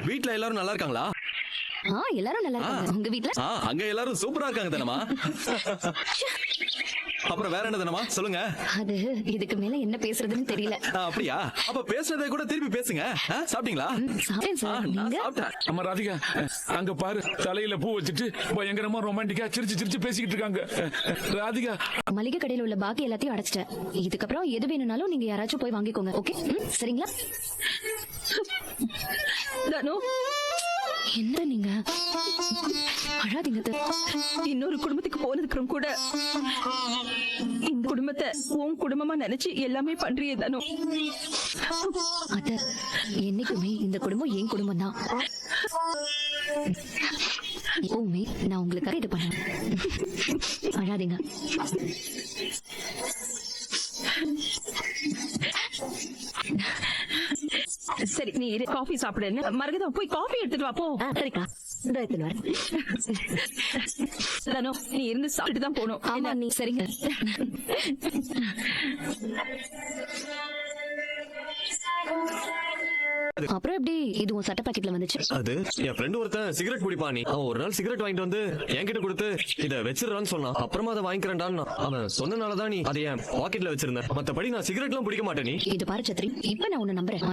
வீட்ல எல்லாரும் நல்லா இருக்காங்களா? எல்லாரும் நல்லா இருக்காங்க. உங்க வீட்ல? அங்க எல்லாரும் சூப்பரா இருக்காங்க தானமா. அப்புறம் வேற என்ன தானமா சொல்லுங்க. அது இதுக்கு மேல என்ன பேசுறதுன்னு தெரியல. அப்படியா? அப்ப பேசுறதை கூட திருப்பி பேசுங்க. சாப்பிட்டீங்களா? சாப்பிட்டேன் சார். நீங்க? அம்மா ராதிகா, அங்க பாரு, தலையில பூ வச்சுட்டு பயங்கரமா ரொமான்டிக்கா சிரிச்சு சிரிச்சு பேசிக்கிட்டு இருக்காங்க. ராதிகா, மளிகை கடையில உள்ள பாக்கி எல்லாத்தையும் அடைச்சிட்டேன். இதுக்கப்புறம் எது வேணும்னாலும் நீங்க யாராச்சும் போய் வாங்கிக்கோங்க. ஓகே, சரிங்களா? தனு, என்ன நீங்க அழாதீங்க. இன்னொரு குடும்பத்துக்கு போனதுக்கு கூட இந்த குடும்பத்தை உன் குடும்பமா நினைச்சு எல்லாமே பண்றியே தனு. அத என்னைக்குமே இந்த குடும்பம் என் குடும்பம் தான். எப்பவுமே நான் உங்களுக்காக இது பண்ணேன். அழாதீங்க. சரி, நீ காஃபி சாப்பிடுன்னு மரகதம் போய் காஃபி எடுத்துட்டு வா போ. சரிக்கா, இந்த எடுத்துட்டு வரேன். தனு, நீ இருந்து சாப்பிட்டு தான் போகணும். ஆமா, நீ சரிங்க. அப்புறம் எப்படி இது உன் சட்ட பாக்கெட்ல வந்துச்சு? அது என் ஃப்ரெண்ட் ஒருத்தன் சிகரெட் குடிப்பானி. அவன் ஒரு நாள் சிகரெட் வாங்கிட்டு வந்து என்கிட்ட கொடுத்து இத வச்சிடறான்னு சொன்னான். அப்புறமா அதை வாங்கிக்கிறேன்டான்னு அவன் சொன்னனாலதான் நீ அதை என் பாக்கெட்ல வச்சிருந்தேன். மத்தபடி நான் சிகரெட் எல்லாம் பிடிக்க மாட்டேன். நீ இது பாரு சத்ரி, இப்ப நான் உன்னை நம்புறேன்.